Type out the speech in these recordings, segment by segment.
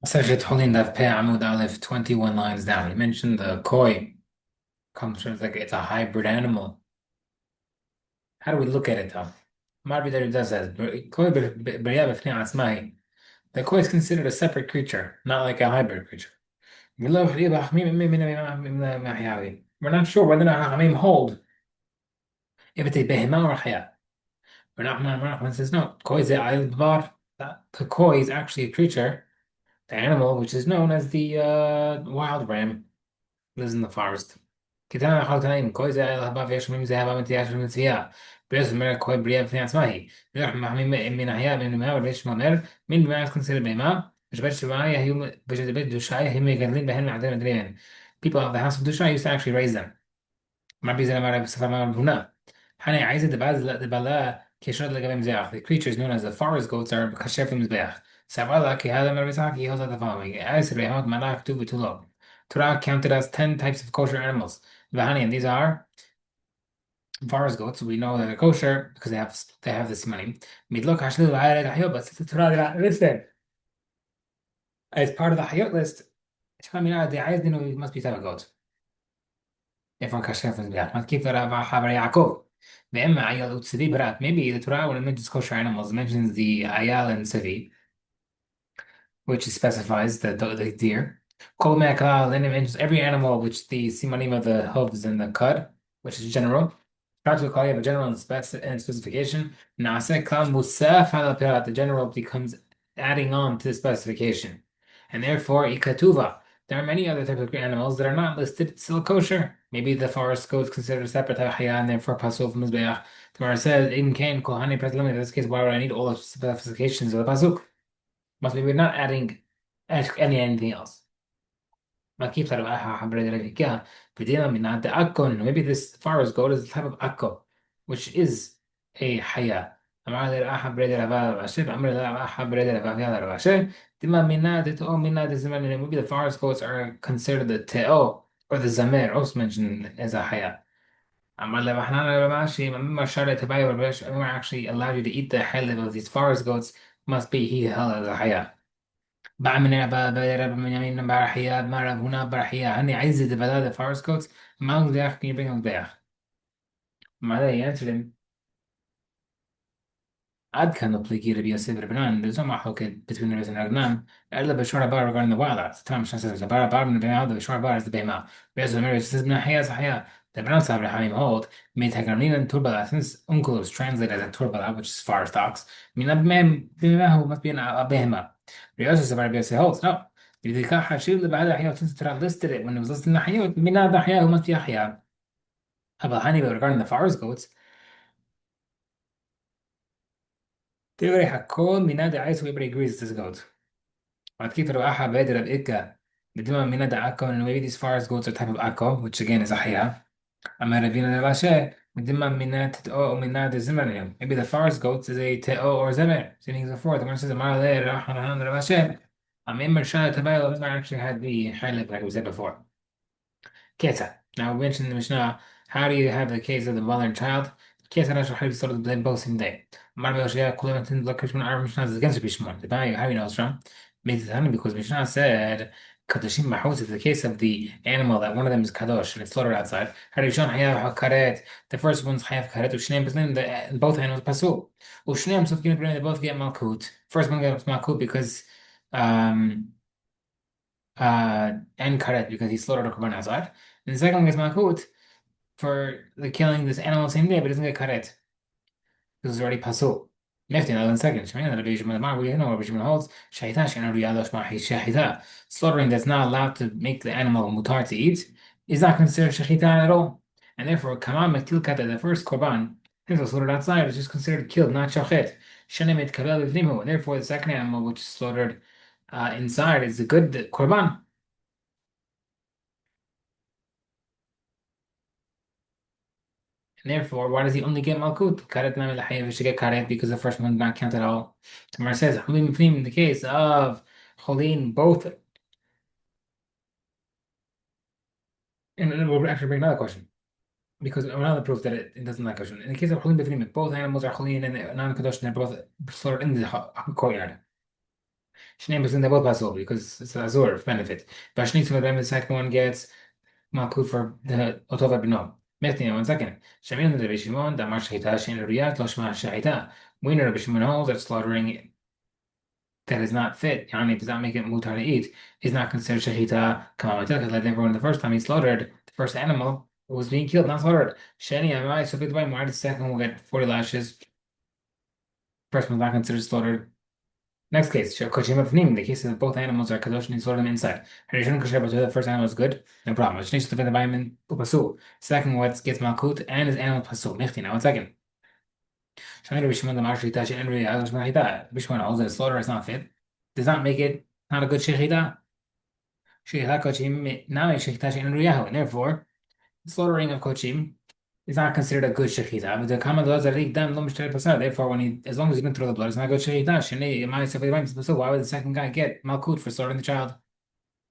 Masachet Hullin Daf Pei Amud Aleph 21 lines down. You mentioned the koi comes from like it's a hybrid animal. How do we look at it though? Marbi that does that. Koi b'riyah b'fnei atzmahi. The koi is considered a separate creature, not like a hybrid creature. We're not sure whether or not Hachamim hold if it's a behemah or a chaya. Rahman says no. Koi is a dvar. The koi is actually a creature, the animal which is known as the wild ram. Lives in the forest. كتاب خلق كوي زي الهبا فيش من زي هبا من تياش من سيا بيس مر كوي بريا في اسمه بيروح محمي من أحياء من ما وليش مر من ما يكون بما مش بس معايا هيوم بيجي بيت دوشاي هم يقدرين بهن عدين مدرين people of the house of Dushai used to actually raise them ما بيزنا مرة بسفر ما هنا حنا عايزة دبلا كيشرد لقبل مزاح the creatures known as the forest goats are كشاف مزباح سأبغى كي هذا مرة بيساك يهوز هذا فاهمي عايز الريحات ملاك تو بتولو Torah counted as 10 types of kosher animals. Vahani, and these are forest goats. We know that they're kosher because they have this money. Midlok hashlu v'ayred hayot, but since the Torah listed as part of the hayot list, Shkamina the ayz dinu it must be type of goat. If we're kosher for the must keep that Habar Yaakov. The Emma Ayal Utzivi Brat. Maybe the Torah when it mentions kosher animals mentions the Ayal and Sivi, which specifies the deer. Kol me'akal, then it mentions every animal which the simanim of the hooves and the cud, which is general. Practical call, you have a general and specification. Nase kal musaf ala pirat, the general becomes adding on to the specification. And therefore, ikatuva. There are many other types of animals that are not listed, still kosher. Maybe the forest goat is considered a separate type of hayah, and therefore pasul from mizbeach. The Gemara says, "Im kain kohani pratlam." In this case, why would I need all the specifications of the pasuk? Must be we're not adding anything else. Maybe this forest goat is a type of akko, which is a haya. Maybe the forest goats are considered the teo or the zamer, also mentioned as a haya. Actually allowed you to eat the halib of these forest goats must be he held as a haya. بعمل برب من يمين برحية مرة هنا برحية هني عايز the forest goats among the can you bring them back معناه he answered him عاد كان بليكي ربي يوسف ربنان there's no محلوكة between the and Ragnan إلا بشورة بار regarding the wild تمام مش نسيت بار من البهاء هذا بشورة بار is the بهاء بيز المير says من حياة صحية the Brown Sab Rahim hold made Hagarnin and Turbala since uncle is translated as Turbala which is forest ox من أبمام بما must be a behema Riyos about Rabbi holds no بذكاء حشير اللي بعد أحياء since Torah listed it when it was listed in أحياء من هذا أحياء must be أحياء أبا هاني regarding the forest goats تقري حكون من هذا عايز ويبري agrees this goat بعد كيف لو أحد بادر بإكا بدون من هذا أكو إنه maybe these forest goats are type of أكو which again is أحياء أما ربينا الأشياء بدون من هذا تأو من هذا الزمن maybe the forest goats is a تأو or زمن so things are forth the man says ما لا راح أنا الأشياء أما إما الشاة تبايل actually had the highlight like we said before Keta. Now we mentioned in the Mishnah, how do you have the case of the mother and child? Kesa Rasha Hari sort of blame both in day. Marbe Oshia Kulemantin Lakishman our Mishnah is against Bishman. The Baya, how you know it's from? Makes it honey because Mishnah said Kadoshim Mahos is the case of the animal that one of them is Kadosh and it's slaughtered outside. Harishon Hayav Karet. The first one's Hayav Karet, Ushneim Bislim, the both animals Pasul. Ushneim Sufkin they both get Malkut. First one gets Malkut because um and karet because he slaughtered a korban outside. And the second one is malchut for the killing this animal same day, but doesn't get karet because it's already pasul. Nefti now in second. Shemina the Bishop of the Mar, we know what Bishop holds. Shahita shena riyadosh mahi shahita. Slaughtering that's not allowed to make the animal mutar to eat is not considered shahita at all. And therefore, kamam metil kata, the first korban, since it was slaughtered outside, is just considered killed, not shachet. Shenem et kabel v'nimu. And therefore, the second animal which is slaughtered inside is a good korban. And therefore, why does he only get Malkut? Karet Lam Elahayim should get Karet because the first one did not count at all. Tamar says, Cholim Pnim, in the case of Cholin, both. And then we'll actually bring another question. Because another proof that it doesn't like question. In the case of Cholim Bifnim, if both animals are Cholin and non Kadosh, and they're both slaughtered in the courtyard. Shnei Pasul, they both pasul because it's a Azur benefit. Bashni to them, the second one gets Malkut for the Otova Bino. Methni, 1 second. Shamin the Bishimon, Damar Shahita, Shin Riyat, Loshma Shahita. Winner of Bishimon holds that slaughtering that is not fit, yani does not make it mutar to eat, is not considered shahita kamamatil, because like everyone the first time he slaughtered the first animal was being killed, not slaughtered. Sheni amai, so by the second will get 40 lashes. First one's not considered slaughtered. Next case, kochim in the case of both animals are kadosh and slaughtered them inside. Harishon kosher, but the first animal is good, no problem. Shnish to the vitamin upasu. Second, what gets malkut and his animal pasu. Mechti, now 1 second. Shani Bishman the Marshita, she envy Alish Mahita. Bishman holds that slaughter is not fit, does not make it not a good shechita. Shechita kochim now shechita she'en ruyahu, and therefore the slaughtering of kochim is not considered a good shechita. But the common laws are dam lo mishter pasar. Therefore, when he, as long as he didn't throw the blood, it's not a good shechita. Shnei yemai sefei vayim. So why would the second guy get malkut for slaughtering the child?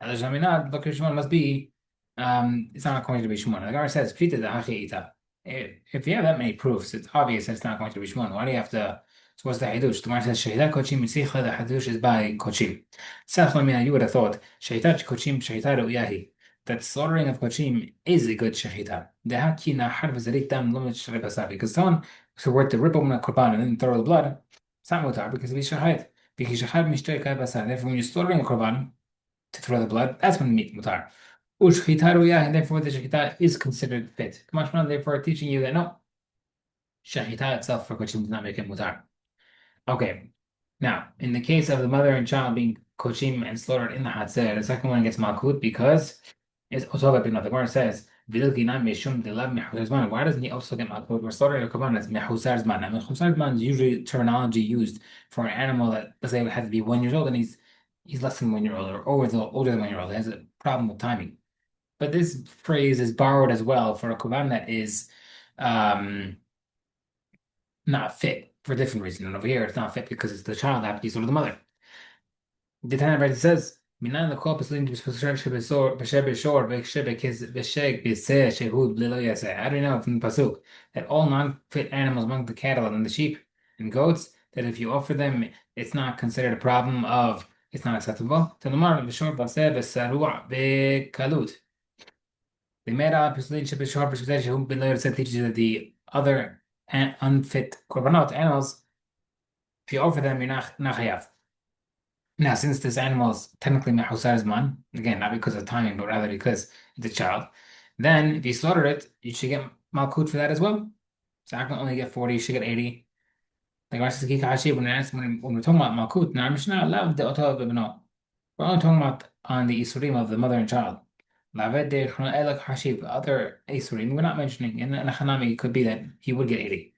Elajaminad, Bakr Shimon must be, it's not going to be Shimon. The Gemara says, Pshita the Hachiita. If you have that many proofs, it's obvious that it's not going to be Shimon. Why do you have to? So what's the Hadush? The Gemara says, Shahida Kochim Mitzicha, the Hadush is by Kochim. Sachlamina, you would have thought, Shahita Kochim, Shahita Ruyahi. That slaughtering of Kochim is a good Shahita. The Hakina Harv Zarik Dam Lumit Shrebasabi. Because someone who were to rip open a Korban and then throw the blood, it's not mutar because of Shahid. Because Shahid Mishter Kai Basar. Therefore, when you're slaughtering a Korban, to throw the blood, that's when the meat mutar. Ushchita ruyah, and therefore the shechita is considered fit. Kamashman, therefore teaching you that no, shechita itself for kochim does not make it mutar. Okay, now in the case of the mother and child being kochim and slaughtered in the hatzer, the second one gets malkut because it's also been the Gemara says. Why doesn't he also get malkut? We're slaughtering a korban as mehusar zman. Now, mehusar zman is usually terminology used for an animal that, let's say, it had to be 1 year old and he's less than 1 year old or older than 1 year old. He has a problem with timing. But this phrase is borrowed as well for a korban that is not fit for a different reason. And over here, it's not fit because it's the child that happens to be the mother. The Tana right says, "Minan the corpus leading to b'shor v'shebek is v'sheg b'seh shehud b'lilo yaseh." How do you know from the pasuk that all non-fit animals among the cattle and the sheep and goats, that if you offer them, it's not considered a problem of it's not acceptable? To the mar v'shor v'seh v'saruah v'kalut. The mera pasuk shebeshor v'shebek shehud b'lilo yaseh teaches you that the other unfit korbanot animals, if you offer them, you're not chayav. Now, since this animal is technically mehusar zman, again, not because of timing, but rather because it's a child, then if you slaughter it, you should get malkut for that as well. So I can only get 40, you should get 80. Like when we're talking about malkut, now Mishnah love the otah b'bno. We're only talking about on the isurim of the mother and child. Laved de elak hashib, other isurim, we're not mentioning. In the Hanami, it could be that he would get 80.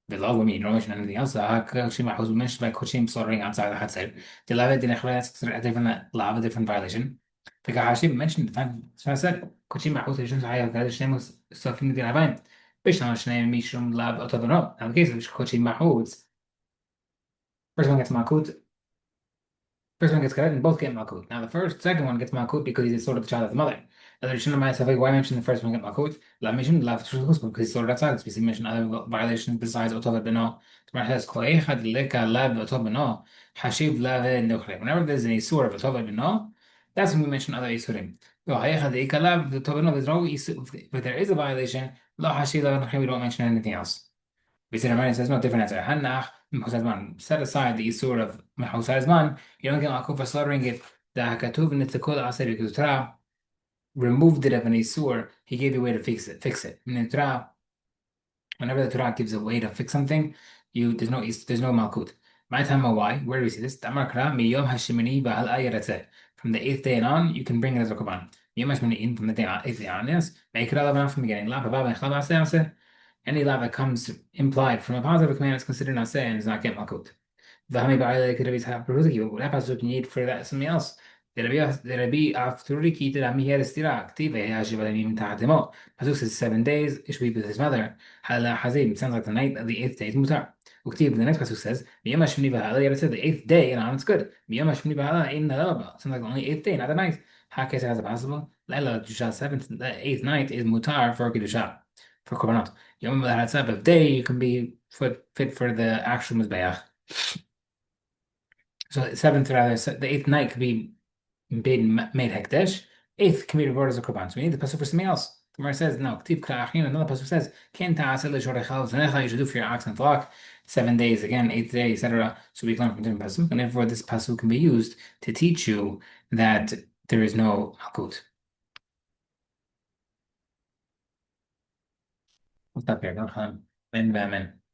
The law would mean, don't mention anything else. Kochim was mentioned by Kochim slaughtering outside the Hatzir. The Lavet in Echres a different law, a different violation. The Kahashim mentioned the time. So I said, Kochim Mahus Rishon Zahaya Gadishim was suffering the Ravine. Bisham Shneim Mishum Lab Otavano. Now, the case of Kochim Mahus, first one gets Makut, first one gets Karet, and both get Malkut. Now, second one gets Malkut because he's sort of the child of the mother. Why mention the first one get Malkut? La mission, La because he's sort of outside. It's basically mentioned other violations besides Otov Beno. The says, Koechad Leka Lab Otov Beno, Hashib Lave Nuchre. Whenever there's an Isur of Otov Beno, that's when we mention other Isurim. There's no Isur, but there is a violation, La Hashib Lave Nuchre, we don't mention anything else. Visit says no different answer. Hanach, set aside the Isur of Mehusar Zman, you don't get Malkut for slaughtering it. The Hakatuv Nitzakul Aser because Torah removed it of an Isur, he gave you a way to fix it. In the Torah, whenever the Torah gives a way to fix something, there's no Malkut. My time why? Where do we see this? From the 8th day and on, you can bring it as a Korban. From the 8th day on, yes. Make it all from the beginning. Any law that comes implied from a positive command is considered naseh and is not get malkut. The hami ba'alei could be hapruziki. What pasuk you need for that something else? Rabbi afturiki did ami here stira active hashivalim tahatemo. Pasuk says 7 days. It should be with his mother. Hala hazim sounds like the night of the 8th day is mutar. Uktiv the next pasuk says miyama shmini ba'ala. You said the 8th day and on it's good. Miyama shmini ba'ala in the sounds like only 8th day, not the night. Hakes has a possible. Laila Jusha 7th, the 8th night is mutar for Kiddusha, for Korbanot. Yom HaTzav of day, you can be fit for the actual Mizbeach. So seventh rather, so the eighth night could be being made hekdesh. Eighth can be regarded as a korban. So we need the pasuk for something else. The Gemara says no. Ktiv k'achin. Another pasuk says ken ta'aseh l'shorechal zanecha. You should do for your ox and flock 7 days again, eighth day, etc. So we learn from different pasuk, and therefore this pasuk can be used to teach you that there is no hakut. What's up here? Don't. Ben,